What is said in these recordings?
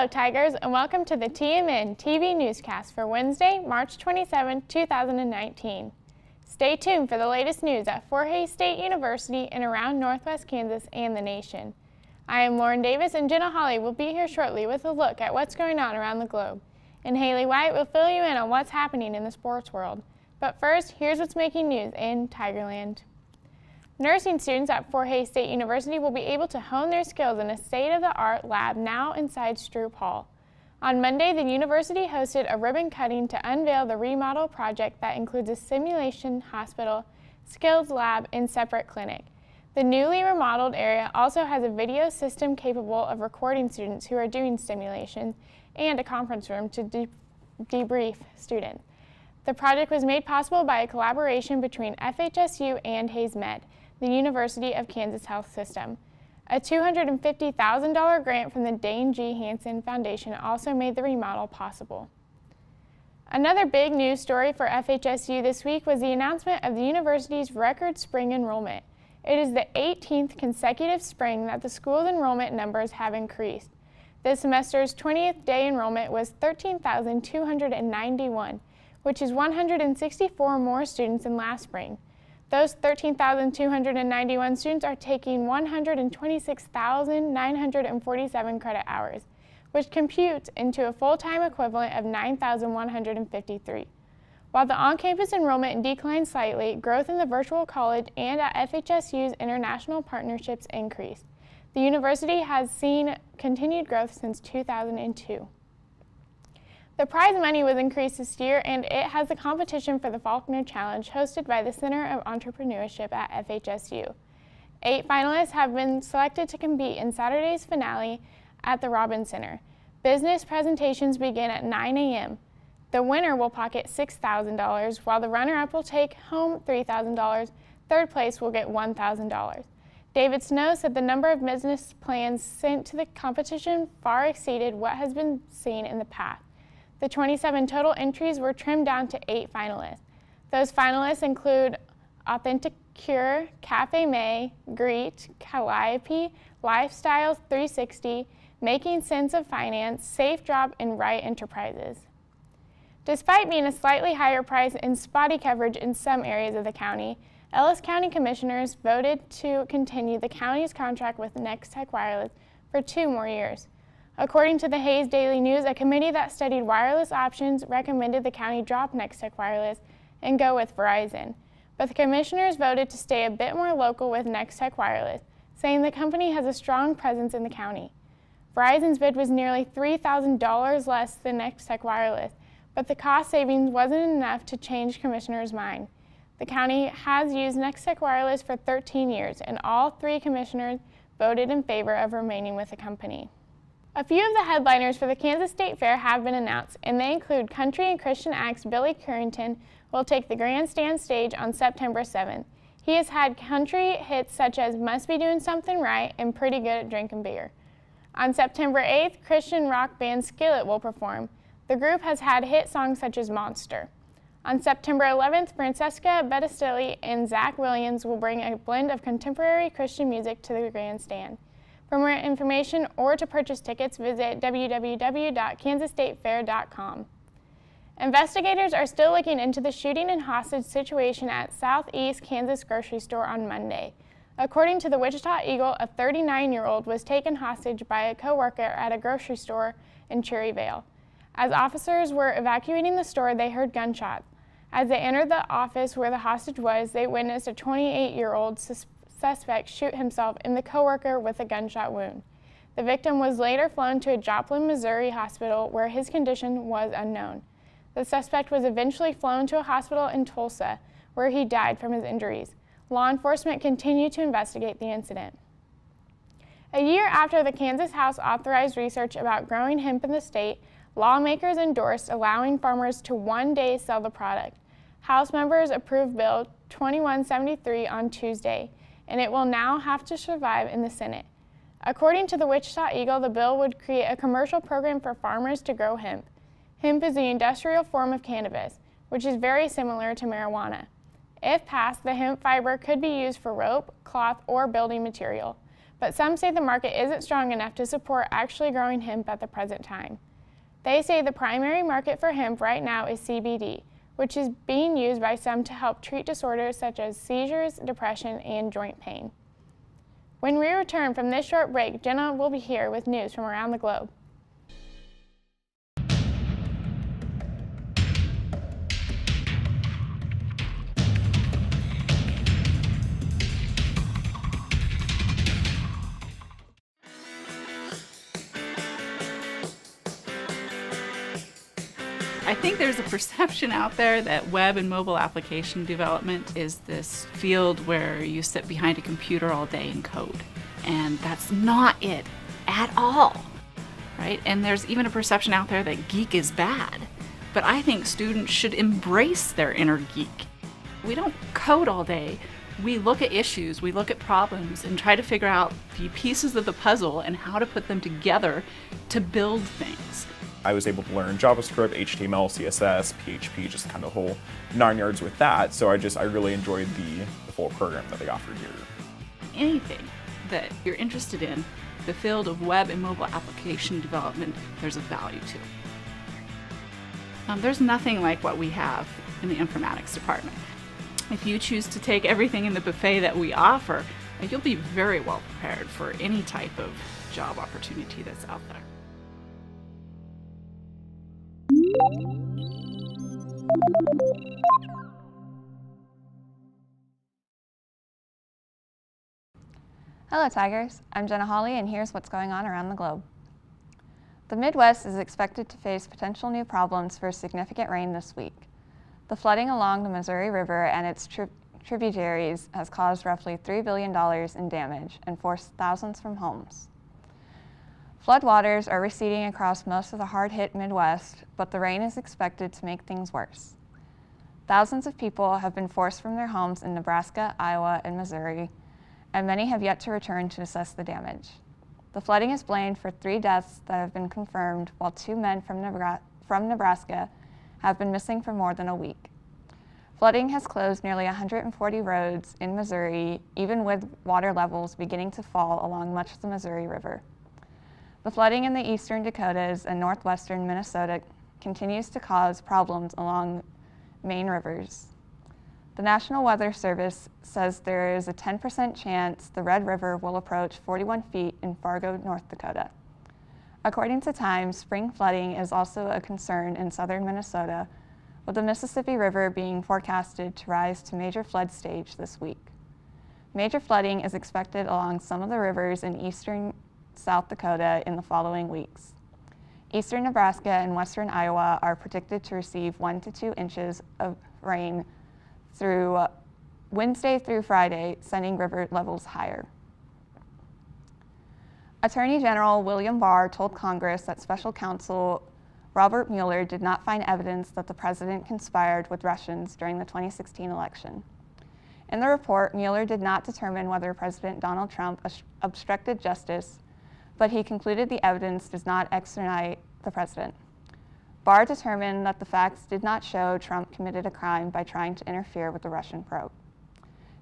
Hello, Tigers, and welcome to the TMNtv newscast for Wednesday, March 27, 2019. Stay tuned for the latest news at Fort Hays State University and around Northwest Kansas and the nation. I am Lauren Davis, and Jenna Hawley will be here shortly with a look at what's going on around the globe. And Haley White will fill you in on what's happening in the sports world. But first, here's what's making news in Tigerland. Nursing students at Fort Hays State University will be able to hone their skills in a state-of-the-art lab now inside Stroop Hall. On Monday, the university hosted a ribbon cutting to unveil the remodel project that includes a simulation hospital, skills lab, and separate clinic. The newly remodeled area also has a video system capable of recording students who are doing simulations and a conference room to debrief students. The project was made possible by a collaboration between FHSU and Hays Med, the University of Kansas Health System. A $250,000 grant from the Dane G. Hansen Foundation also made the remodel possible. Another big news story for FHSU this week was the announcement of the university's record spring enrollment. It is the 18th consecutive spring that the school's enrollment numbers have increased. This semester's 20th day enrollment was 13,291, which is 164 more students than last spring. Those 13,291 students are taking 126,947 credit hours, which computes into a full-time equivalent of 9,153. While the on-campus enrollment declined slightly, growth in the virtual college and at FHSU's international partnerships increased. The university has seen continued growth since 2002. The prize money was increased this year, and it has the competition for the Faulkner Challenge hosted by the Center of Entrepreneurship at FHSU. 8 finalists have been selected to compete in Saturday's finale at the Robbins Center. Business presentations begin at 9 a.m. The winner will pocket $6,000, while the runner-up will take home $3,000. Third place will get $1,000. David Snow said the number of business plans sent to the competition far exceeded what has been seen in the past. The 27 total entries were trimmed down to 8 finalists. Those finalists include Authentic Cure, Cafe May, Greet, Calliope, Lifestyles 360, Making Sense of Finance, Safe Drop, and Right Enterprises. Despite being a slightly higher price and spotty coverage in some areas of the county, Ellis County Commissioners voted to continue the county's contract with Next Tech Wireless for 2 more years. According to the Hays Daily News, a committee that studied wireless options recommended the county drop Next Tech Wireless and go with Verizon. But the commissioners voted to stay a bit more local with Next Tech Wireless, saying the company has a strong presence in the county. Verizon's bid was nearly $3,000 less than Next Tech Wireless, but the cost savings wasn't enough to change commissioners' mind. The county has used Next Tech Wireless for 13 years, and all 3 commissioners voted in favor of remaining with the company. A few of the headliners for the Kansas State Fair have been announced, and they include country and Christian acts Billy Currington will take the grandstand stage on September 7th. He has had country hits such as Must Be Doing Something Right and Pretty Good at Drinking Beer. On September 8th, Christian rock band Skillet will perform. The group has had hit songs such as Monster. On September 11th, Francesca Bettistelli and Zach Williams will bring a blend of contemporary Christian music to the grandstand. For more information or to purchase tickets, visit www.kansasstatefair.com. Investigators are still looking into the shooting and hostage situation at Southeast Kansas grocery store on Monday. According to the Wichita Eagle, a 39-year-old was taken hostage by a co-worker at a grocery store in Cherryvale. As officers were evacuating the store, they heard gunshots. As they entered the office where the hostage was, they witnessed a 28-year-old suspect shoot himself and the co-worker with a gunshot wound. The victim was later flown to a Joplin, Missouri hospital where his condition was unknown. The suspect was eventually flown to a hospital in Tulsa where he died from his injuries. Law enforcement continued to investigate the incident. A year after the Kansas House authorized research about growing hemp in the state, lawmakers endorsed allowing farmers to one day sell the product. House members approved Bill 2173 on Tuesday, and it will now have to survive in the Senate. According to the Wichita Eagle, the bill would create a commercial program for farmers to grow hemp. Hemp is the industrial form of cannabis, which is very similar to marijuana. If passed, the hemp fiber could be used for rope, cloth, or building material. but some say the market isn't strong enough to support actually growing hemp at the present time. They say the primary market for hemp right now is CBD, which is being used by some to help treat disorders such as seizures, depression, and joint pain. When we return from this short break, Jenna will be here with news from around the globe. I think there's a perception out there that web and mobile application development is this field where you sit behind a computer all day and code. And that's not it at all, right? And there's even a perception out there that geek is bad. But I think students should embrace their inner geek. We don't code all day. We look at issues, we look at problems, and try to figure out the pieces of the puzzle and how to put them together to build things. I was able to learn JavaScript, HTML, CSS, PHP, just kind of the whole 9 yards with that. So I really enjoyed the full program that they offered here. Anything that you're interested in, the field of web and mobile application development, there's a value to. There's nothing like what we have in the informatics department. If you choose to take everything in the buffet that we offer, you'll be very well prepared for any type of job opportunity that's out there. Hello Tigers, I'm Jenna Hawley and here's what's going on around the globe. The Midwest is expected to face potential new problems for significant rain this week. The flooding along the Missouri River and its tributaries has caused roughly $3 billion in damage and forced thousands from homes. Floodwaters are receding across most of the hard-hit Midwest, but the rain is expected to make things worse. Thousands of people have been forced from their homes in Nebraska, Iowa, and Missouri, and many have yet to return to assess the damage. The flooding is blamed for 3 deaths that have been confirmed, while 2 men from Nebraska have been missing for more than a week. Flooding has closed nearly 140 roads in Missouri, even with water levels beginning to fall along much of the Missouri River. The flooding in the eastern Dakotas and northwestern Minnesota continues to cause problems along main rivers. The National Weather Service says there is a 10% chance the Red River will approach 41 feet in Fargo, North Dakota. According to Time, spring flooding is also a concern in southern Minnesota, with the Mississippi River being forecasted to rise to major flood stage this week. Major flooding is expected along some of the rivers in eastern South Dakota in the following weeks. Eastern Nebraska and western Iowa are predicted to receive 1 to 2 inches of rain through Wednesday through Friday, sending river levels higher. Attorney General William Barr told Congress that Special Counsel Robert Mueller did not find evidence that the president conspired with Russians during the 2016 election. In the report, Mueller did not determine whether President Donald Trump obstructed justice, but he concluded the evidence does not exonerate the president. Barr determined that the facts did not show Trump committed a crime by trying to interfere with the Russian probe.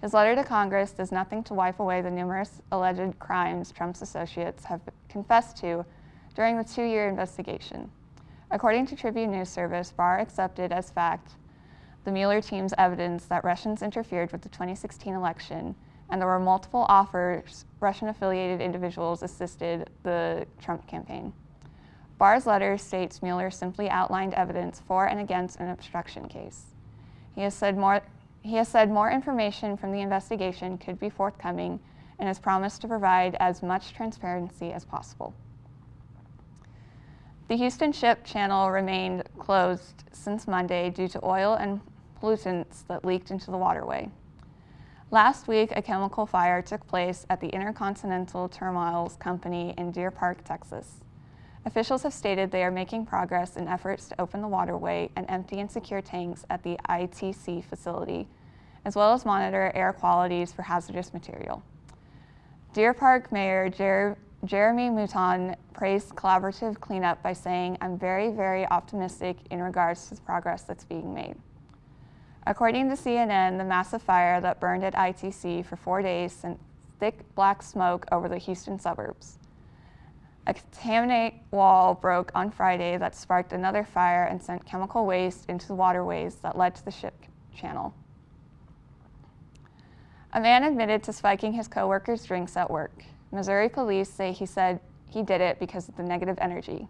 His letter to Congress does nothing to wipe away the numerous alleged crimes Trump's associates have confessed to during the 2-year investigation. According to Tribune News Service, Barr accepted as fact the Mueller team's evidence that Russians interfered with the 2016 election, and there were multiple offers Russian-affiliated individuals assisted the Trump campaign. Barr's letter states Mueller simply outlined evidence for and against an obstruction case. He has said more information from the investigation could be forthcoming and has promised to provide as much transparency as possible. The Houston Ship Channel remained closed since Monday due to oil and pollutants that leaked into the waterway. Last week, a chemical fire took place at the Intercontinental Terminals Company in Deer Park, Texas. Officials have stated they are making progress in efforts to open the waterway and empty and secure tanks at the ITC facility, as well as monitor air qualities for hazardous material. Deer Park Mayor Jeremy Mouton praised collaborative cleanup by saying, "I'm very, very optimistic in regards to the progress that's being made." According to CNN, the massive fire that burned at ITC for 4 days thick black smoke over the Houston suburbs. A contaminate wall broke on Friday that sparked another fire and sent chemical waste into the waterways that led to the ship channel. A man admitted to spiking his coworkers' drinks at work. Missouri police say he said he did it because of the negative energy.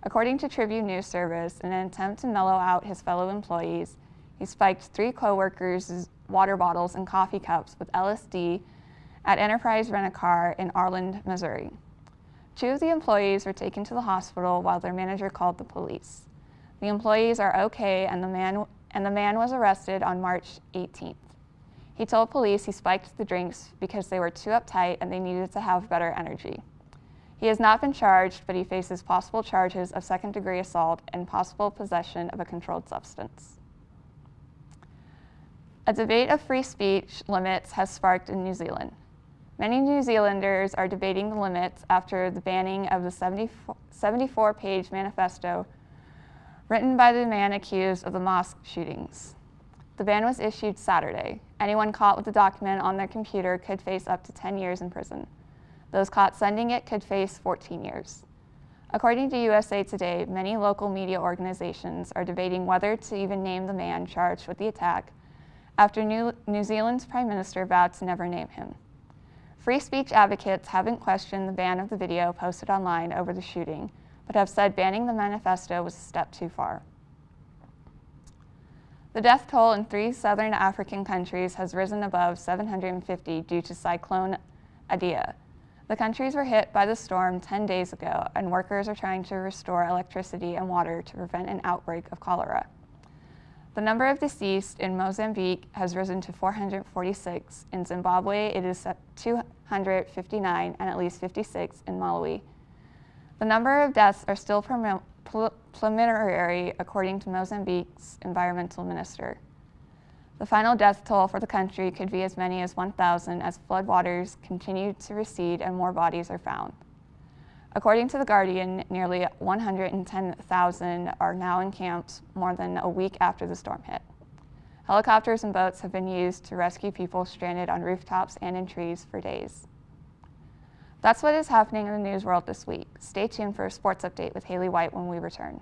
According to Tribune News Service, in an attempt to mellow out his fellow employees, he spiked 3 coworkers' water bottles and coffee cups with LSD at Enterprise Rent-A-Car in Arland, Missouri. 2 of the employees were taken to the hospital while their manager called the police. The employees are okay, and the man was arrested on March 18th. He told police he spiked the drinks because they were too uptight and they needed to have better energy. He has not been charged, but he faces possible charges of second-degree assault and possible possession of a controlled substance. A debate of free speech limits has sparked in New Zealand. Many New Zealanders are debating the limits after the banning of the 74-page manifesto written by the man accused of the mosque shootings. The ban was issued Saturday. Anyone caught with the document on their computer could face up to 10 years in prison. Those caught sending it could face 14 years. According to USA Today, many local media organizations are debating whether to even name the man charged with the attack after New Zealand's Prime Minister vowed to never name him. Free speech advocates haven't questioned the ban of the video posted online over the shooting, but have said banning the manifesto was a step too far. The death toll in 3 southern African countries has risen above 750 due to Cyclone Idai. The countries were hit by the storm 10 days ago, and workers are trying to restore electricity and water to prevent an outbreak of cholera. The number of deceased in Mozambique has risen to 446. In Zimbabwe, it is 259, and at least 56 in Malawi. The number of deaths are still preliminary, according to Mozambique's environmental minister. The final death toll for the country could be as many as 1,000 as floodwaters continue to recede and more bodies are found. According to The Guardian, nearly 110,000 are now in camps more than a week after the storm hit. Helicopters and boats have been used to rescue people stranded on rooftops and in trees for days. That's what is happening in the news world this week. Stay tuned for a sports update with Haley White when we return.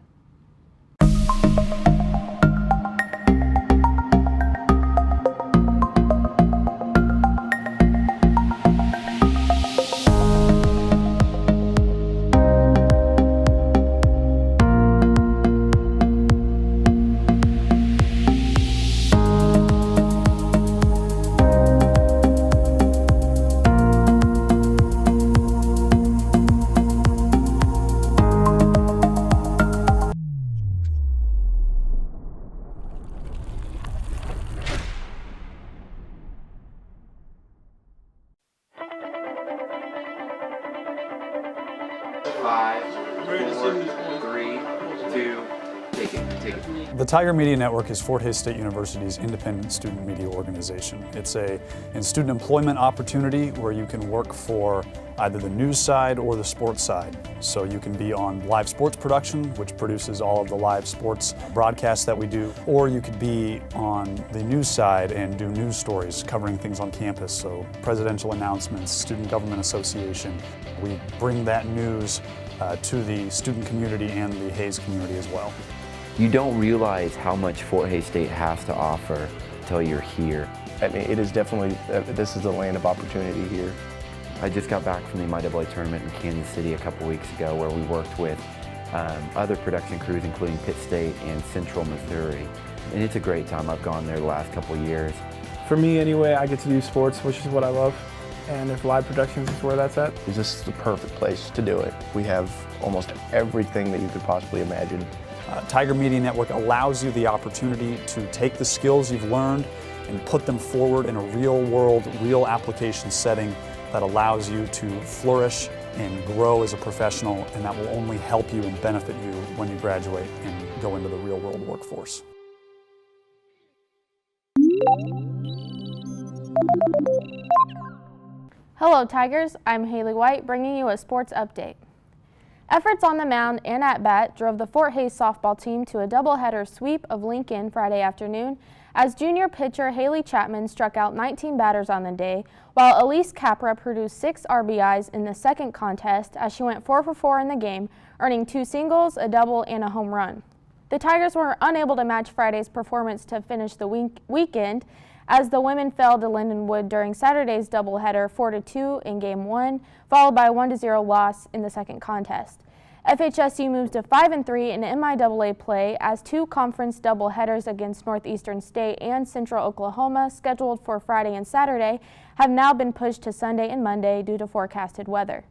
The Tiger Media Network is Fort Hays State University's independent student media organization. It's a student employment opportunity where you can work for either the news side or the sports side. So you can be on live sports production, which produces all of the live sports broadcasts that we do, or you could be on the news side and do news stories covering things on campus. So presidential announcements, student government association. We bring that news to the student community and the Hays community as well. You don't realize how much Fort Hays State has to offer until you're here. I mean, it is definitely, this is the land of opportunity here. I just got back from the MIAA tournament in Kansas City a couple weeks ago where we worked with other production crews including Pitt State and Central Missouri. And it's a great time. I've gone there the last couple years. For me anyway, I get to do sports, which is what I love. And if live productions is where that's at. This is the perfect place to do it. We have almost everything that you could possibly imagine. Tiger Media Network allows you the opportunity to take the skills you've learned and put them forward in a real world, real application setting that allows you to flourish and grow as a professional, and that will only help you and benefit you when you graduate and go into the real world workforce. Hello Tigers, I'm Haley White bringing you a sports update. Efforts on the mound and at bat drove the Fort Hays softball team to a doubleheader sweep of Lincoln Friday afternoon as junior pitcher Haley Chapman struck out 19 batters on the day, while Elise Capra produced 6 RBIs in the second contest as she went 4 for 4 in the game, earning 2 singles, a double, and a home run. The Tigers were unable to match Friday's performance to finish the weekend, as the women fell to Lindenwood during Saturday's doubleheader 4-2 in Game 1, followed by a 1-0 loss in the second contest. FHSU moves to 5-3 in MIAA play as 2 conference doubleheaders against Northeastern State and Central Oklahoma, scheduled for Friday and Saturday, have now been pushed to Sunday and Monday due to forecasted weather.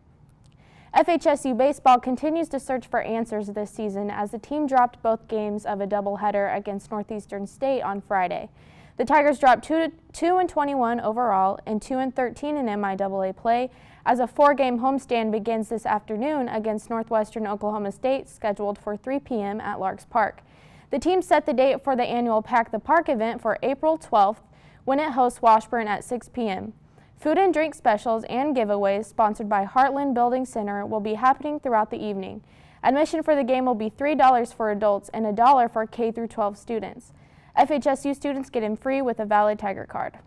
FHSU baseball continues to search for answers this season as the team dropped both games of a doubleheader against Northeastern State on Friday. The Tigers dropped 2-21 overall and 2-13 in MIAA play as a 4-game homestand begins this afternoon against Northwestern Oklahoma State, scheduled for 3 p.m. at Larks Park. The team set the date for the annual Pack the Park event for April 12th when it hosts Washburn at 6 p.m. Food and drink specials and giveaways sponsored by Heartland Building Center will be happening throughout the evening. Admission for the game will be $3 for adults and $1 for K-12 students. FHSU students get in free with a valid Tiger card.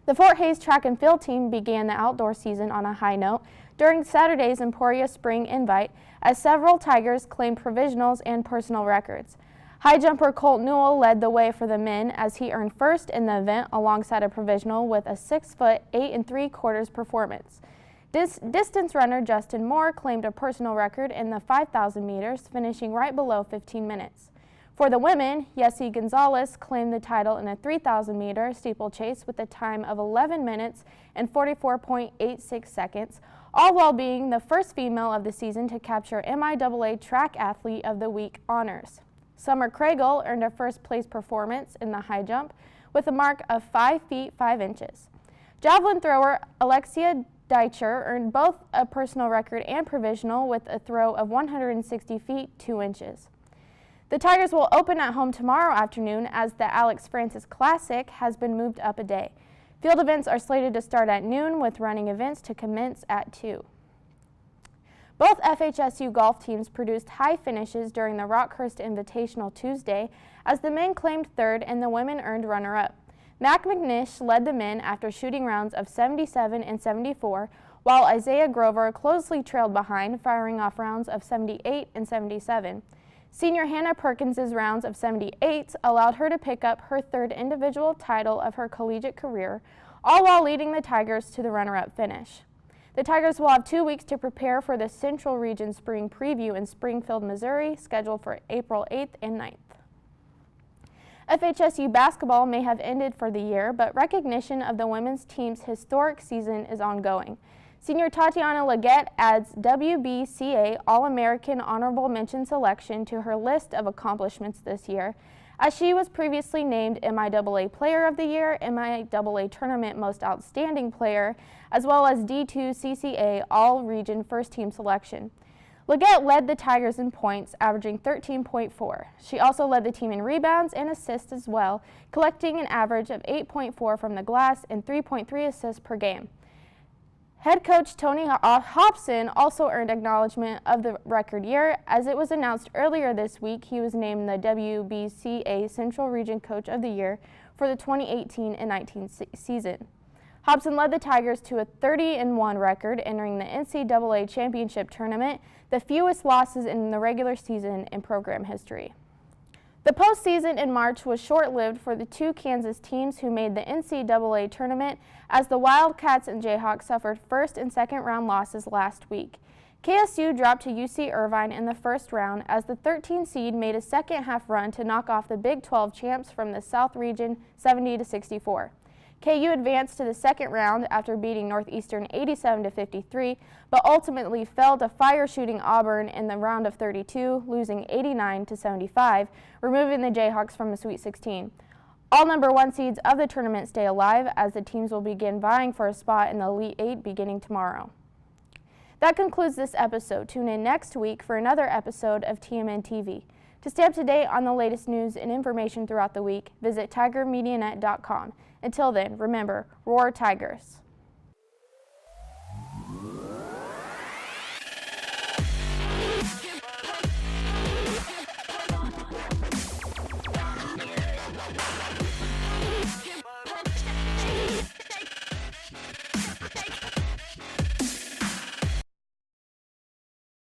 The Fort Hays track and field team began the outdoor season on a high note during Saturday's Emporia Spring Invite as several Tigers claimed provisionals and personal records. High jumper Colt Newell led the way for the men as he earned first in the event alongside a provisional with a 6 foot 8 3/4 performance. Distance runner Justin Moore claimed a personal record in the 5,000 meters, finishing right below 15 minutes. For the women, Yessie Gonzalez claimed the title in a 3,000-meter steeplechase with a time of 11 minutes and 44.86 seconds, all while being the first female of the season to capture MIAA Track Athlete of the Week honors. Summer Craigle earned a first-place performance in the high jump with a mark of 5 feet 5 inches. Javelin thrower Alexia Deicher earned both a personal record and provisional with a throw of 160 feet 2 inches. The Tigers will open at home tomorrow afternoon as the Alex Francis Classic has been moved up a day. Field events are slated to start at noon with running events to commence at 2. Both FHSU golf teams produced high finishes during the Rockhurst Invitational Tuesday as the men claimed third and the women earned runner-up. Mac McNish led the men after shooting rounds of 77 and 74, while Isaiah Grover closely trailed behind, firing off rounds of 78 and 77. Senior Hannah Perkins' rounds of 78 allowed her to pick up her third individual title of her collegiate career, all while leading the Tigers to the runner-up finish. The Tigers will have 2 weeks to prepare for the Central Region Spring Preview in Springfield, Missouri, scheduled for April 8th and 9th. FHSU basketball may have ended for the year, but recognition of the women's team's historic season is ongoing. Senior Tatiana Leggett adds WBCA All-American Honorable Mention selection to her list of accomplishments this year, as she was previously named MIAA Player of the Year, MIAA Tournament Most Outstanding Player, as well as D2 CCA All-Region First Team selection. Leggett led the Tigers in points, averaging 13.4. She also led the team in rebounds and assists as well, collecting an average of 8.4 from the glass and 3.3 assists per game. Head coach Tony Hobson also earned acknowledgement of the record year, as it was announced earlier this week he was named the WBCA Central Region Coach of the Year for the 2018 and 19 season. Hobson led the Tigers to a 30-1 record entering the NCAA Championship Tournament, the fewest losses in the regular season in program history. The postseason in March was short-lived for the 2 Kansas teams who made the NCAA tournament, as the Wildcats and Jayhawks suffered first and second round losses last week. KSU dropped to UC Irvine in the first round as the 13 seed made a second-half run to knock off the Big 12 champs from the South Region 70-64. KU advanced to the second round after beating Northeastern 87-53, but ultimately fell to fire-shooting Auburn in the round of 32, losing 89-75, removing the Jayhawks from the Sweet 16. All number 1 seeds of the tournament stay alive as the teams will begin vying for a spot in the Elite 8 beginning tomorrow. That concludes this episode. Tune in next week for another episode of TMNtv. To stay up to date on the latest news and information throughout the week, visit TigerMediaNet.com. Until then, remember, roar Tigers!